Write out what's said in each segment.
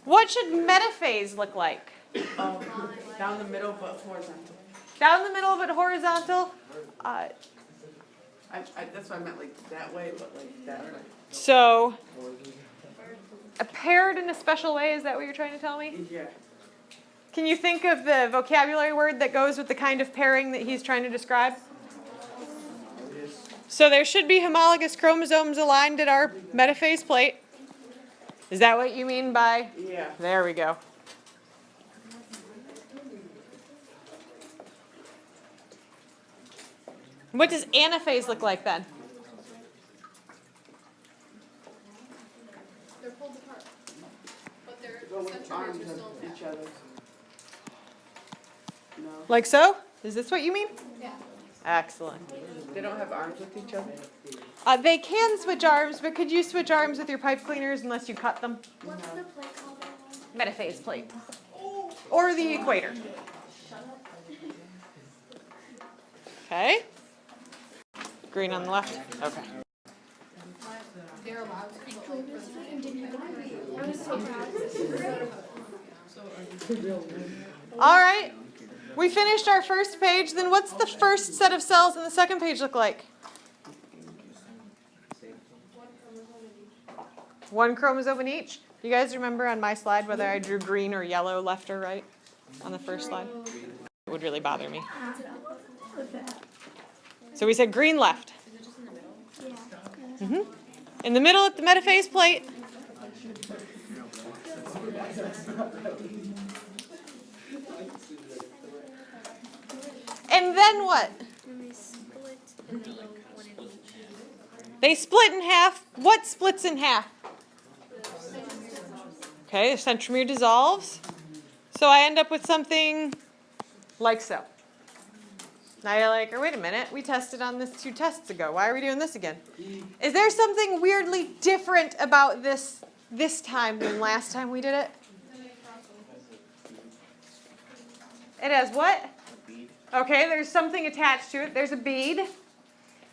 What should metaphase look like? Down the middle but horizontal. Down the middle but horizontal? That's what I meant, like that way, but like that way. So, a paired in a special way, is that what you're trying to tell me? Yeah. Can you think of the vocabulary word that goes with the kind of pairing that he's trying to describe? So there should be homologous chromosomes aligned at our metaphase plate. Is that what you mean by? Yeah. There we go. What does anaphase look like then? They're pulled apart, but their Go with centromeres arms are of still each intact. other. No. Like so? Is this what you mean? Yeah. Excellent. They don't have arms with each other? They can switch arms, but could you switch arms with your pipe cleaners unless you cut them? What's the plate called? Metaphase plate. Or the equator. Okay. Green on the left? Okay. They're allowed to put like I was so proud. All right. We finished our first page. Then what's the first set of cells in the second page look like? One chromosome in each. You guys remember on my slide whether I drew green or yellow left or right on the first slide? It would really bother me. So we said green left. Mm-hmm. In the middle at the metaphase plate. And then what? They split in half. What splits in half? Okay, the centromere dissolves. So I end up with something like so. Now you're like, oh, wait a minute, we tested on this 2 tests ago. Why are we doing this again? Is there something weirdly different about this time than last time we did it? It has what? Okay, there's something attached to it. There's a bead.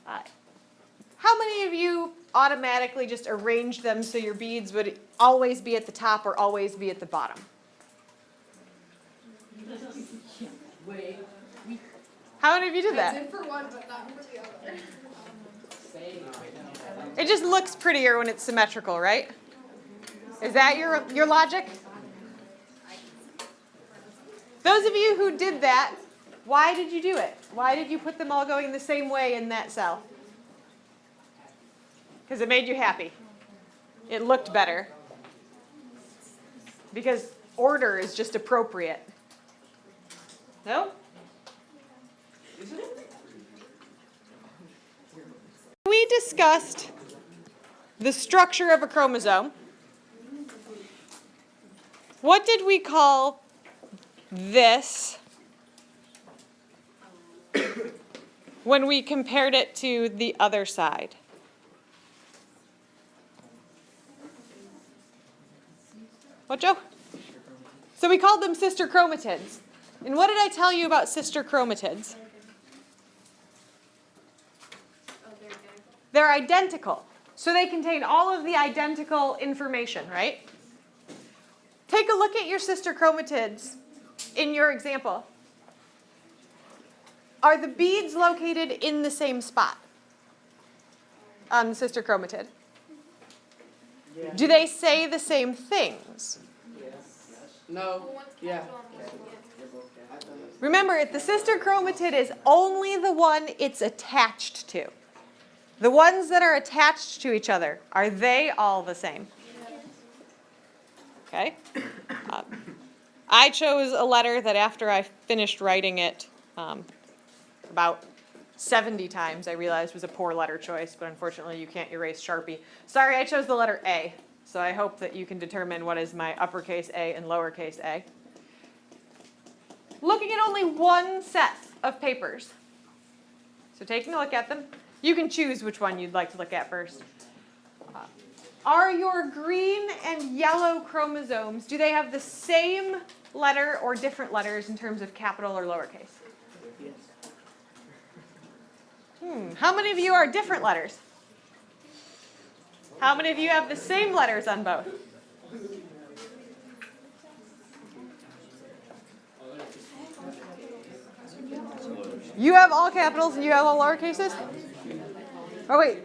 How many of you automatically just arranged them so your beads would always be at the top or always be at the bottom? How many of you did I that? did for one, but not for the other. It just looks prettier when it's symmetrical, right? Is that your logic? Those of you who did that, why did you do it? Why did you put them all going the same way in that cell? Because it made you happy. It looked better. Because order is just appropriate. No? We discussed the structure of a chromosome. What did we call this when we compared it to the other side? What, Joe? So we called them sister chromatids. And what did I tell you about sister chromatids? They're identical. So they contain all of the identical information, right? Take a look at your sister chromatids in your example. Are the beads located in the same spot on the sister chromatid? Yeah. Do they say the same things? No. Yeah. Remember, the sister chromatid is only the one it's attached to. The ones that are attached to each other, are they all the same? Okay. I chose a letter that after I finished writing it about 70 times, I realized was a poor letter choice, but unfortunately you can't erase Sharpie. Sorry, I chose the letter A. So I hope that you can determine what is my uppercase A and lowercase a. Looking at only one set of papers. So taking a look at them, you can choose which one you'd like to look at first. Are your green and yellow chromosomes, do they have the same letter or different letters in terms of capital or lowercase? How many of you are different letters? How many of you have the same letters on both? You have all capitals and you have all lowercases? Oh, wait.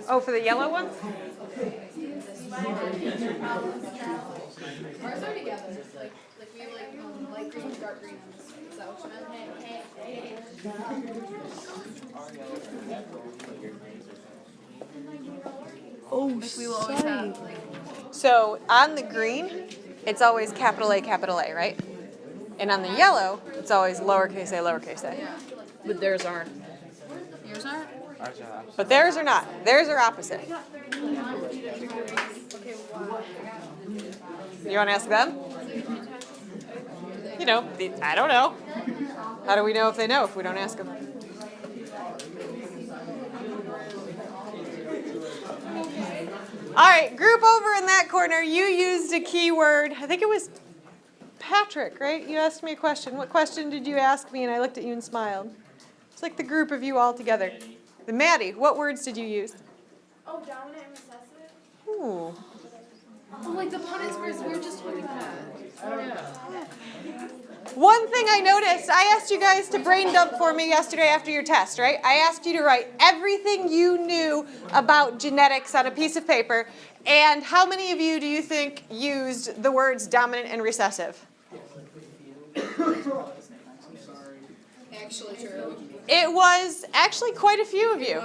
Oh, for the yellow one? Ours are together, like we have light green, dark green on this one, is that what you meant? Oh, Like we will always have, like, So on the green, it's always capital A, right? And on the yellow, it's always lowercase a, lowercase a. but theirs aren't. yours aren't? But theirs are not. Theirs are opposite. Okay, wow. You want to ask them? You know, I don't know. How do we know if they know if we don't ask them? All right, group over in that corner, you used a keyword. I think it was Patrick, right? You asked me a question. What question did you ask me? And I looked at you and smiled. It's like the group of you all together. Then Maddie, what words did you use? Oh, dominant and recessive? Ooh. Oh, like the punnets words we were just talking about. One thing I noticed, I asked you guys to brain dump for me yesterday after your test, right? I asked you to write everything you knew about genetics on a piece of paper. And how many of you do you think used the words dominant and recessive? Actually true. It was actually quite a few of you.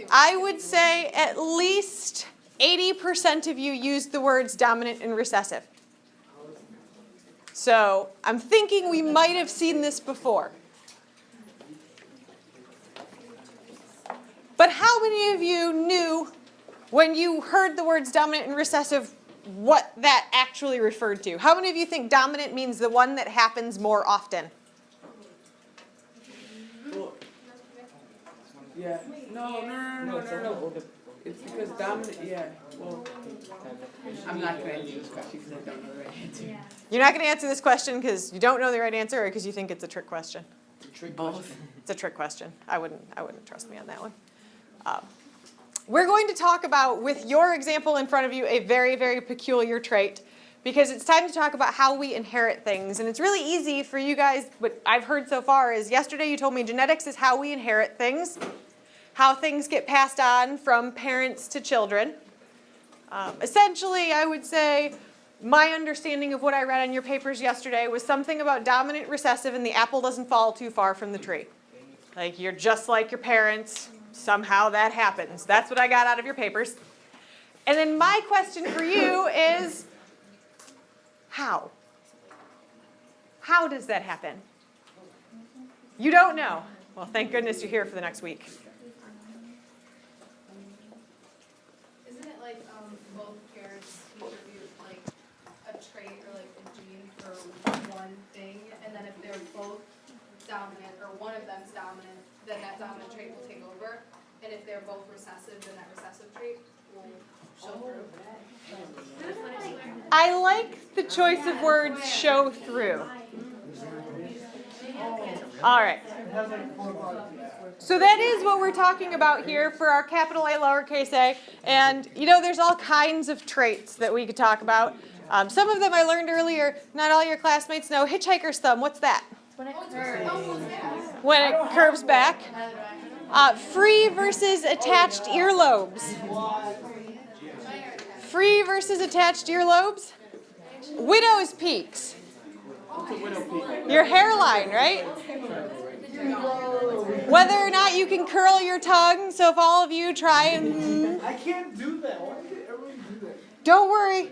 I would say at least 80% of you used the words dominant and recessive. So I'm thinking we might have seen this before. But how many of you knew when you heard the words dominant and recessive what that actually referred to? How many of you think dominant means the one that happens more often? Yeah. No. It's because dominant, yeah. Well, I'm not going to answer this question because I don't know the right answer. You're not going to answer this question because you don't know the right answer or because you think it's a trick question? Both. It's a trick question. I wouldn't trust me on that one. We're going to talk about, with your example in front of you, a very, very peculiar trait because it's time to talk about how we inherit things. And it's really easy for you guys, what I've heard so far is yesterday you told me genetics is how we inherit things, how things get passed on from parents to children. Essentially, I would say my understanding of what I read on your papers yesterday was something about dominant recessive and the apple doesn't fall too far from the tree. Like you're just like your parents. Somehow that happens. That's what I got out of your papers. And then my question for you is, how? How does that happen? You don't know. Well, thank goodness you're here for the next week. Isn't it like both parents contribute like a trait or like a gene for one thing, and then if they're both dominant or one of them's dominant, then that dominant trait will take over, and if they're both recessive, then that recessive trait will show through. I like the choice of words show through. All right. So that is what we're talking about here for our capital A, lowercase a. And, you know, there's all kinds of traits that we could talk about. Some of them I learned earlier. Not all your classmates know. Hitchhiker's thumb, what's that? When it curves. When it curves back. Free versus attached earlobes. Free versus attached earlobes. Widow's peaks. Your hairline, right? Whether or not you can curl your tongue. So if all of you try and... I can't do that. Why did everyone do that? Don't worry.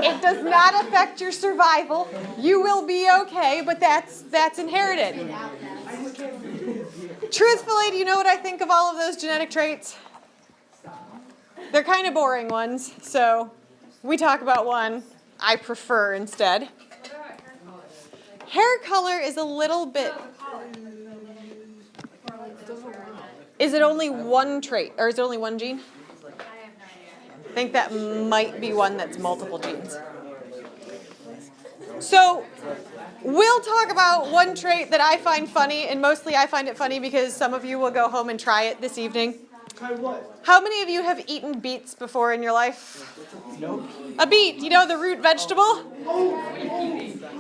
It does not affect your survival. You will be okay, but that's inherited. Truthfully, do you know what I think of all of those genetic traits? They're kind of boring ones, so we talk about one I prefer instead. Hair color is a little bit... Is it only one trait, or is it only one gene? I think that might be one that's multiple genes. So we'll talk about one trait that I find funny, and mostly I find it funny because some of you will go home and try it this evening. Try what? How many of you have eaten beets before in your life? No. A beet, you know, the root vegetable?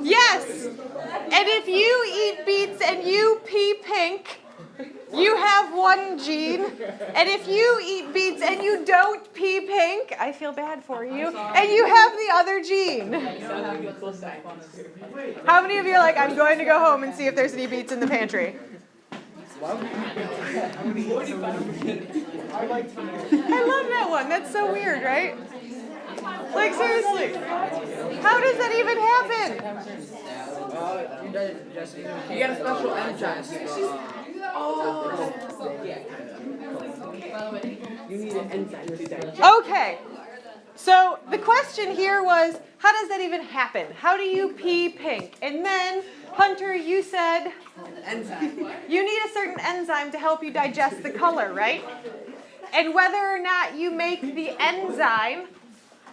Yes. And if you eat beets and you pee pink, you have one gene. And if you eat beets and you don't pee pink, I feel bad for you, and you have the other gene. How many of you are like, I'm going to go home and see if there's any beets in the pantry? I love that one. That's so weird, right? Like, seriously. How does that even happen? You got a special enzyme. You need an enzyme. Okay. So the question here was, how does that even happen? How do you pee pink? And then, Hunter, you said Enzyme. you need a certain enzyme to help you digest the color, right? And whether or not you make the enzyme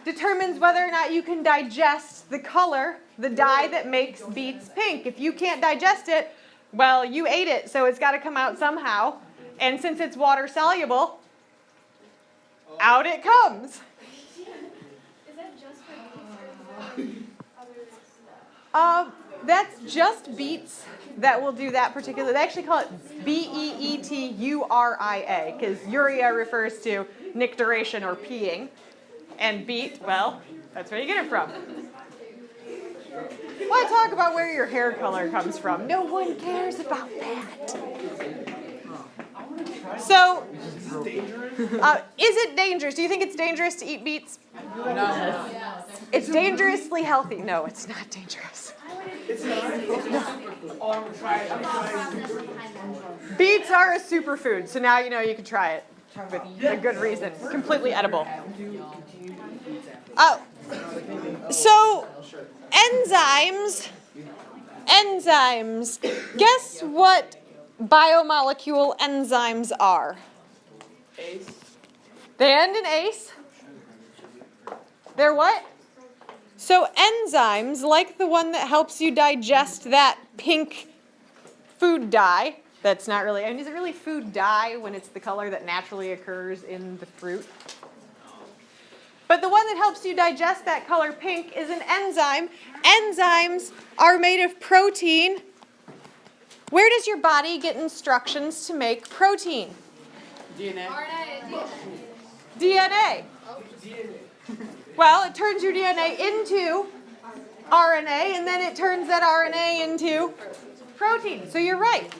determines whether or not you can digest the color, the dye that makes beets pink. If you can't digest it, well, you ate it, so it's got to come out somehow. And since it's water soluble, out it comes. Is that just for That's just beets that will do that particular. They actually call it BEETURIA because urea refers to nictaration or peeing, and beet, well, that's where you get it from. Why talk about where your hair color comes from? No one cares about that. So, is it dangerous? Do you think it's dangerous to eat beets? No. It's dangerously healthy. No, it's not dangerous. Beets are a superfood, so now you know you can try it with a good reason. Completely edible. Oh, so enzymes. Guess what biomolecule enzymes are? Ace. They end in ace. They're what? So enzymes, like the one that helps you digest that pink food dye, that's not really, I mean, is it really food dye when it's the color that naturally occurs in the fruit? But the one that helps you digest that color pink is an enzyme. Enzymes are made of protein. Where does your body get instructions to make protein? DNA. DNA. Well, it turns your DNA into RNA, and then it turns that RNA into protein. So you're right.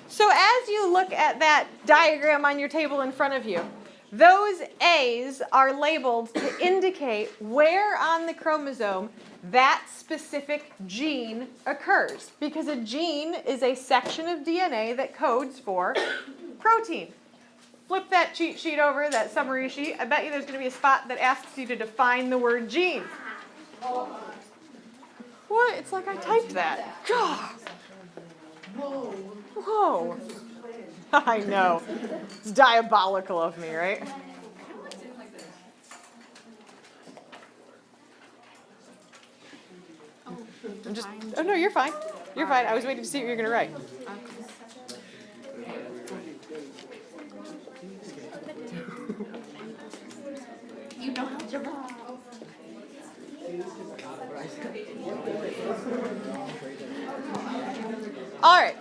So as you look at that diagram on your table in front of you, those A's are labeled to indicate where on the chromosome that specific gene occurs. Because a gene is a section of DNA that codes for protein. Flip that cheat sheet over, that summary sheet. I bet you there's going to be a spot that asks you to define the word gene. What? It's like I typed that. God. Whoa. I know. It's diabolical of me, right? Oh no, you're fine. You're fine. I was waiting to see what you're going to write. You don't have to write. All right.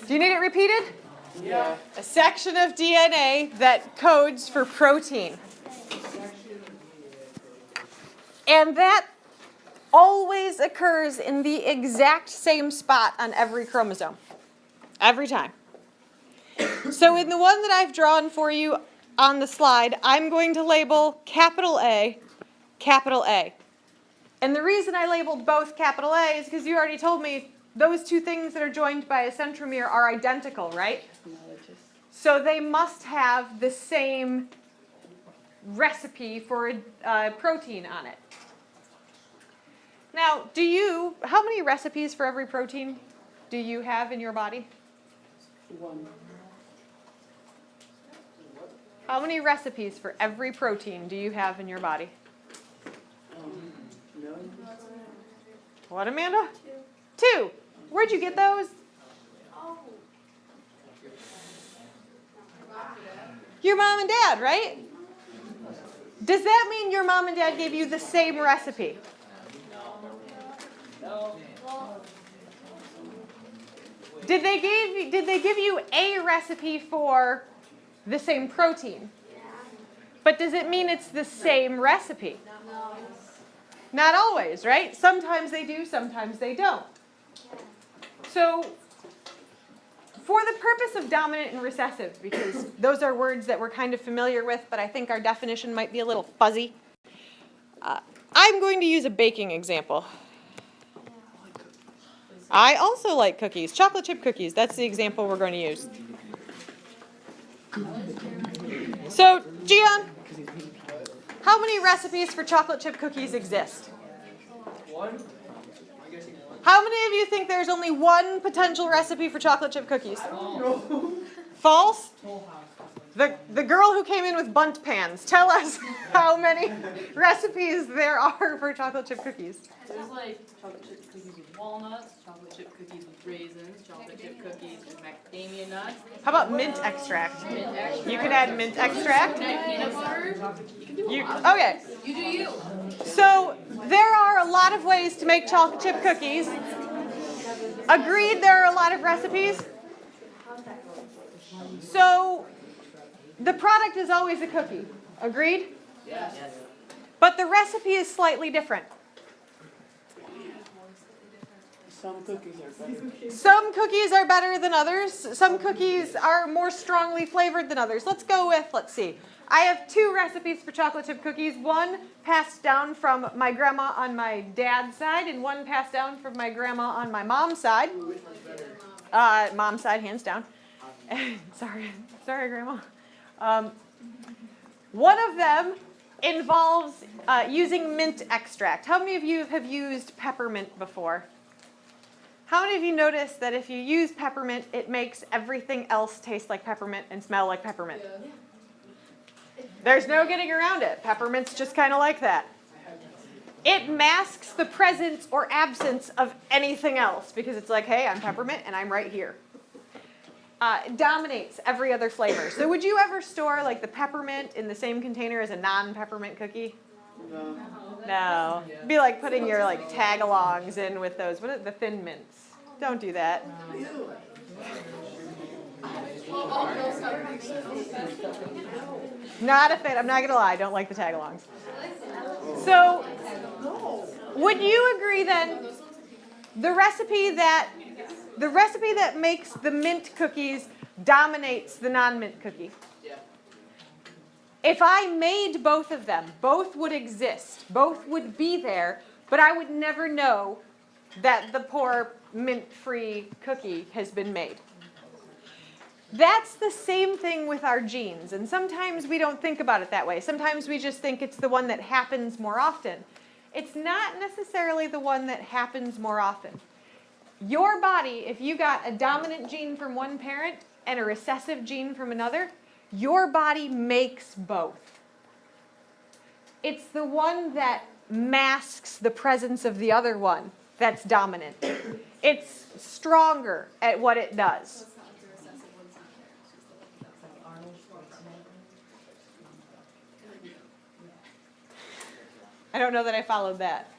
Do you need it repeated? Yeah. A section of DNA that codes for protein. And that always occurs in the exact same spot on every chromosome. Every time. So in the one that I've drawn for you on the slide, I'm going to label capital A, capital A. And the reason I labeled both capital A is because you already told me those two things that are joined by a centromere are identical, right? So they must have the same recipe for a protein on it. Now, how many recipes for every protein do you have in your body? One. How many recipes for every protein do you have in your body? No. What, Amanda? Two. Where'd you get those? Your mom and dad, right? Does that mean your mom and dad gave you the same recipe? Did they give you a recipe for the same protein? But does it mean it's the same recipe? No. Not always, right? Sometimes they do, sometimes they don't. So, for the purpose of dominant and recessive, because those are words that we're kind of familiar with, but I think our definition might be a little fuzzy, I'm going to use a baking example. I also like cookies, chocolate chip cookies. That's the example we're going to use. So, Gian, how many recipes for chocolate chip cookies exist? One? How many of you think there's only one potential recipe for chocolate chip cookies? No. False? The girl who came in with bunt pans, tell us how many recipes there are for chocolate chip cookies. There's like chocolate chip cookies with walnuts, chocolate chip cookies with raisins, chocolate chip cookies with macadamia nuts, How about mint extract? mint extract. You can add mint extract. Peanut butter. Okay. You do you. So there are a lot of ways to make chocolate chip cookies. Agreed, there are a lot of recipes. So the product is always a cookie. Agreed? Yes. But the recipe is slightly different. Some cookies are better. Some cookies are better than others. Some cookies are more strongly flavored than others. Let's go with, let's see. I have two recipes for chocolate chip cookies. One passed down from my grandma on my dad's side, and one passed down from my grandma on my mom's side. Mom's side, hands down. Sorry, Grandma. One of them involves using mint extract. How many of you have used peppermint before? How many of you noticed that if you use peppermint, it makes everything else taste like peppermint and smell like peppermint? There's no getting around it. Peppermint's just kind of like that. It masks the presence or absence of anything else because it's like, hey, I'm peppermint and I'm right here. It dominates every other flavor. So would you ever store like the peppermint in the same container as a non-peppermint cookie? No. No. It'd be like putting your like tag-alongs in with those, what are the Thin Mints? Don't do that. Not a fan. I'm not gonna lie. I don't like the tag-alongs. So, would you agree then? The recipe that makes the mint cookies dominates the non-mint cookie. Yeah. If I made both of them, both would exist, both would be there, but I would never know that the poor mint-free cookie has been made. That's the same thing with our genes, and sometimes we don't think about it that way. Sometimes we just think it's the one that happens more often. It's not necessarily the one that happens more often. Your body, if you got a dominant gene from one parent and a recessive gene from another, your body makes both. It's the one that masks the presence of the other one that's dominant. It's stronger at what it does. It's not like the recessive one's not there, it's just like Arnold Schwarzenegger. I don't know that I followed that.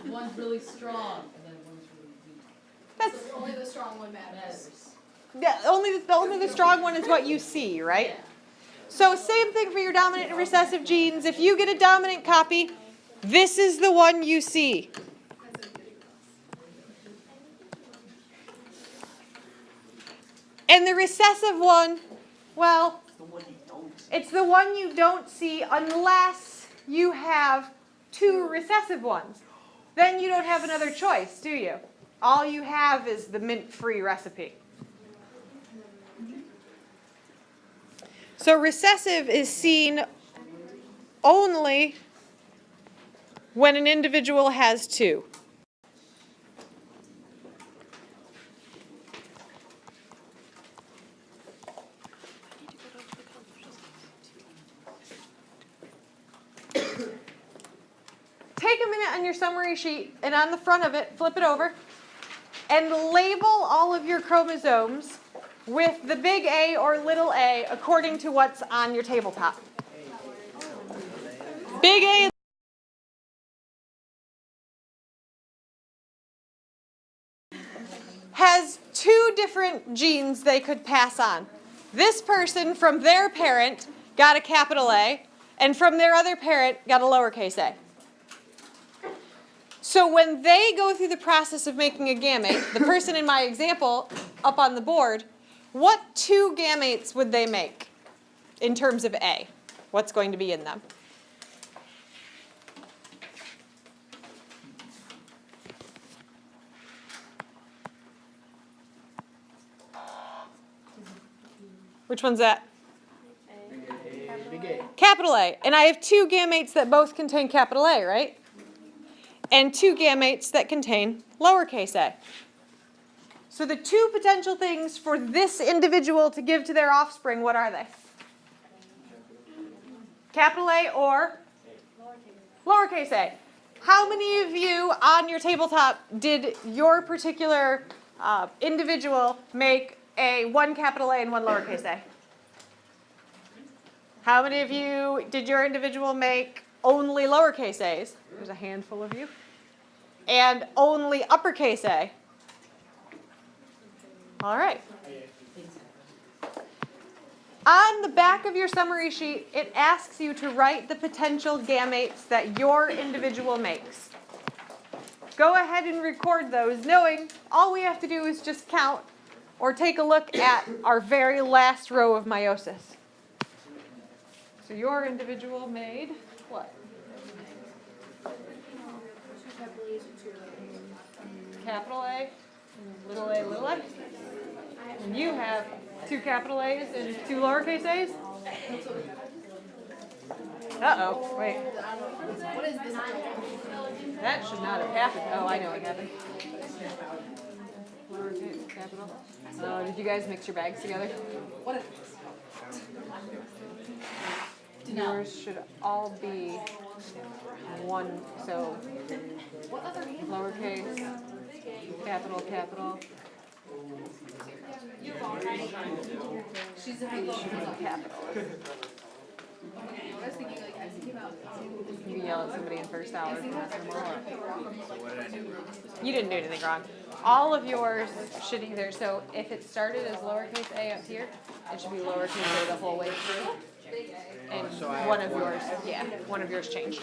One's really strong and then one's really weak. That's So only the strong one matters. yeah, only the strong one is what you see, right? So same thing for your dominant and recessive genes. If you get a dominant copy, this is the one you see. And the recessive one, well, it's the one you don't see unless you have two recessive ones. Then you don't have another choice, do you? All you have is the mint-free recipe. So recessive is seen only when an individual has two. Take a minute on your summary sheet and on the front of it, flip it over, and label all of your chromosomes with the big A or little a according to what's on your tabletop. Big A different genes they could pass on. This person from their parent got a capital A, and from their other parent got a lowercase a. So when they go through the process of making a gamete, the person in my example up on the board, what two gametes would they make in terms of A? What's going to be in them? Which one's that? Big A. Capital A. And I have two gametes that both contain capital A, right? And two gametes that contain lowercase a. So the two potential things for this individual to give to their offspring, what are they? Capital A or lowercase a. How many of you on your tabletop did your particular individual make a one capital A and one lowercase a? How many of you did your individual make only lowercase a's? There's a handful of you. And only uppercase A. All right. On the back of your summary sheet, it asks you to write the potential gametes that your individual makes. Go ahead and record those, knowing all we have to do is just count or take a look at our very last row of meiosis. So your individual made what? Capital A, little a, little a. And you have two capital A's and two lowercase a's? Uh-oh, wait. What is this? That should not have happened. Oh, I know what happened. Lowercase, capital. Oh, did you guys mix your bags together? What is Yours should all be one, so what other hand? lowercase, capital, capital, She's a big capital. I was thinking like I was thinking about You yell at somebody in first hour for messing them all up. So what did I do wrong? You didn't do anything wrong. All of yours should either, so if it started as lowercase a up here, it should be lowercase a the whole way through. And So I one have of yours, yeah, one of yours changed.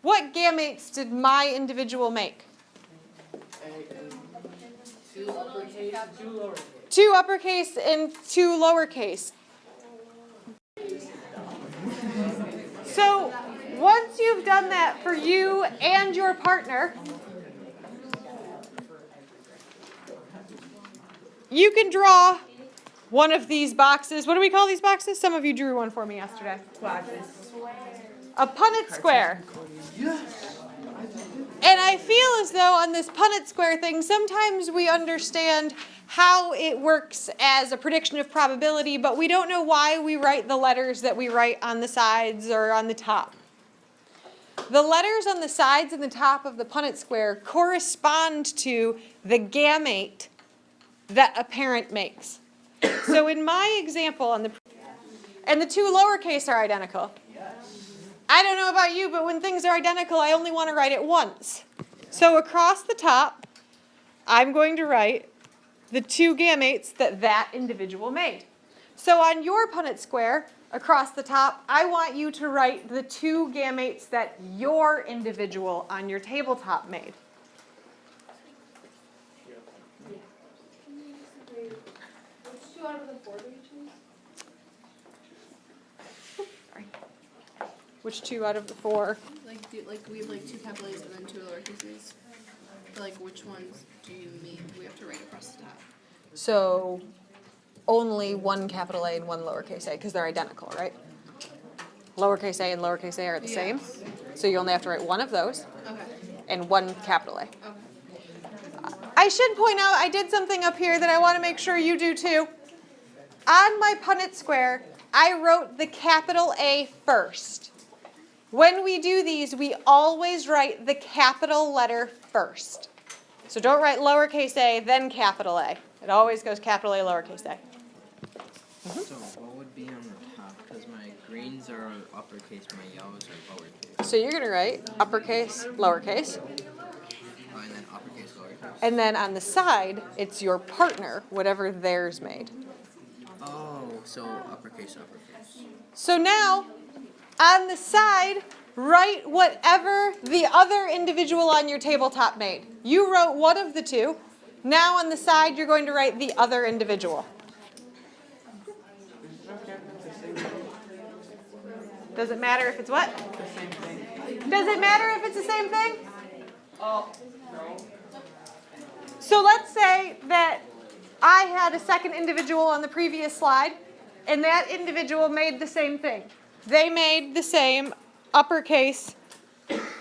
What gametes did my individual make? Two uppercase, two lowercase. Two uppercase and two lowercase. So once you've done that for you and your partner, you can draw one of these boxes. What do we call these boxes? Some of you drew one for me yesterday. A Punnett square. And I feel as though on this Punnett square thing, sometimes we understand how it works as a prediction of probability, but we don't know why we write the letters that we write on the sides or on the top. The letters on the sides and the top of the Punnett square correspond to the gamete that a parent makes. So in my example, and the two lowercase are identical. I don't know about you, but when things are identical, I only want to write it once. So across the top, I'm going to write the two gametes that that individual made. So on your Punnett square, across the top, I want you to write the two gametes that your individual on your tabletop made. Which two out of the four do you choose? Which two out of the four? Like, we have like two capital A's and then two lowercase a's. But like, which ones do you mean we have to write across the top? So only one capital A and one lowercase a, because they're identical, right? Lowercase a and lowercase a are the same. So you only have to write one of those Okay. and one capital A. Okay. I should point out I did something up here that I want to make sure you do too. On my Punnett square, I wrote the capital A first. When we do these, we always write the capital letter first. So don't write lowercase a, then capital A. It always goes capital A, lowercase a. So what would be on the top? Because my greens are uppercase, my yellows are lowercase. So you're going to write uppercase, lowercase. And then uppercase, lowercase. And then on the side, it's your partner, whatever theirs made. Oh, so uppercase, uppercase. So now, on the side, write whatever the other individual on your tabletop made. You wrote one of the two. Now on the side, you're going to write the other individual. Does it matter if it's what? Does it matter if it's the same thing? So let's say that I had a second individual on the previous slide, and that individual made the same thing. They made the same uppercase,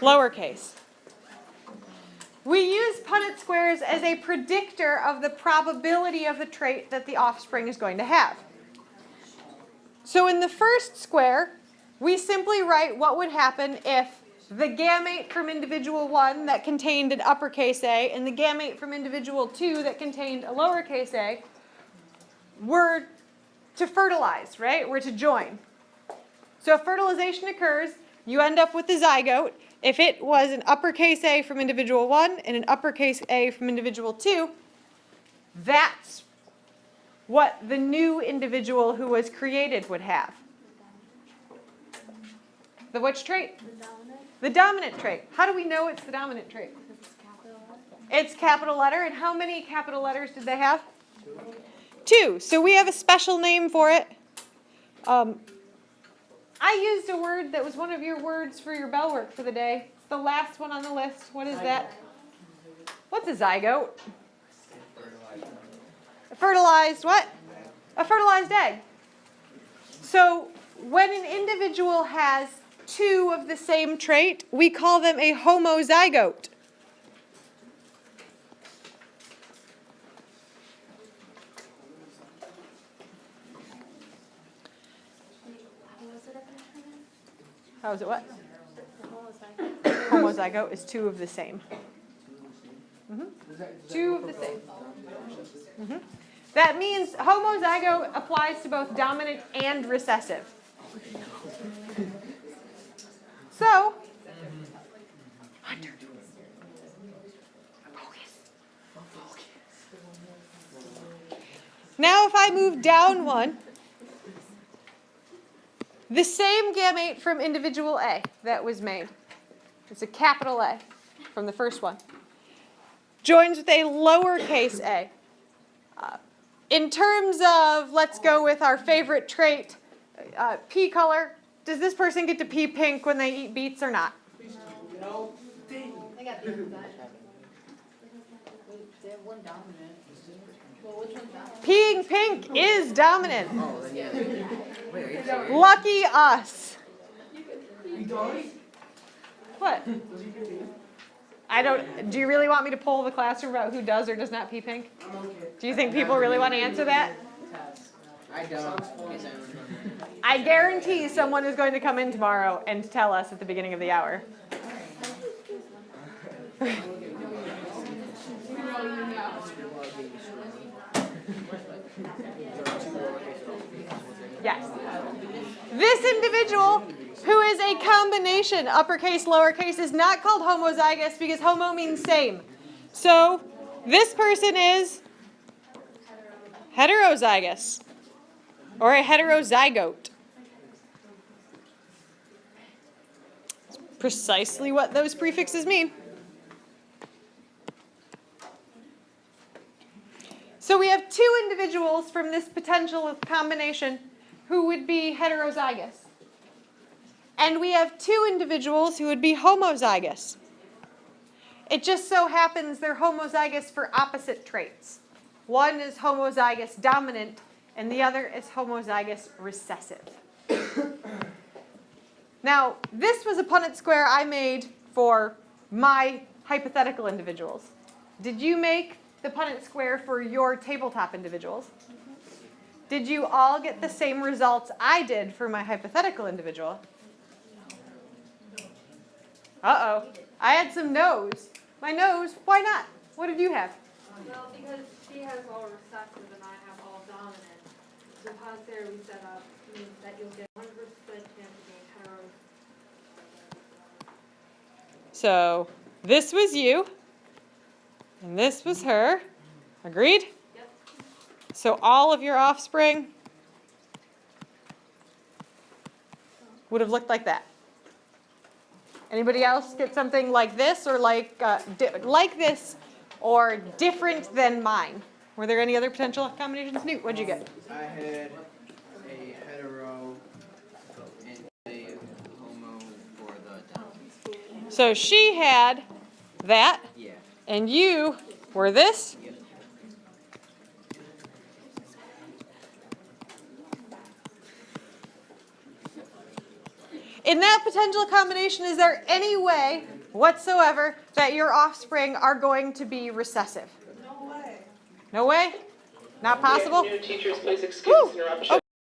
lowercase. We use Punnett squares as a predictor of the probability of the trait that the offspring is going to have. So in the first square, we simply write what would happen if the gamete from individual 1 that contained an uppercase A and the gamete from individual 2 that contained a lowercase a were to fertilize, right? Were to join. So if fertilization occurs, you end up with the zygote. If it was an uppercase A from individual 1 and an uppercase A from individual 2, that's what the new individual who was created would have. The which trait? The dominant trait. How do we know it's the dominant trait? It's capital letter. And how many capital letters did they have? 2. So we have a special name for it. I used a word that was one of your words for your bell work for the day. It's the last one on the list. What is that? What's a zygote? A fertilized what? A fertilized egg. So when an individual has 2 of the same trait, we call them a homozygote. How is it what? Homozygote is 2 of the same. 2 of the same. That means homozygote applies to both dominant and recessive. So, Hunter, focus. Now if I move down 1, the same gamete from individual A that was made, it's a capital A from the first one, joins with a lowercase a. In terms of, let's go with our favorite trait, pea color, does this person get to pea pink when they eat beets or not? No. I got the inside. They have one dominant. Well, which one's dominant? Peeing pink is dominant. Oh, then yeah. Wait, are you serious? Lucky us. What? Do you really want me to poll the classroom about who does or does not pee pink? I'm okay. Do you think people really want to answer that? I don't. Yes, I guarantee someone is going to come in tomorrow and tell us at the beginning of the hour. Yes. This individual, who is a combination, uppercase, lowercase, is not called homozygous because homo means same. So this person is heterozygous or a heterozygote. It's precisely what those prefixes mean. So we have 2 individuals from this potential combination who would be heterozygous. And we have 2 individuals who would be homozygous. It just so happens they're homozygous for opposite traits. One is homozygous dominant, and the other is homozygous recessive. Now, this was a Punnett square I made for my hypothetical individuals. Did you make the Punnett square for your tabletop individuals? Did you all get the same results I did for my hypothetical individual? Uh-oh. I had some no's. My no's, why not? What did you have? Well, because she has all recessive and I have all dominant. The posterity setup means that you'll get 100% So this was you, and this was her. Agreed? Yep. So all of your offspring would have looked like that. Anybody else get something like this, or like this, or different than mine? Were there any other potential combinations? Newt, what'd you get? I had a hetero and a homo for the down. So she had that, Yeah. and you were this. Yep. In that potential combination, is there any way whatsoever that your offspring are going to be recessive? No way. No way? Not possible? New teachers, please excuse Woo. interruption.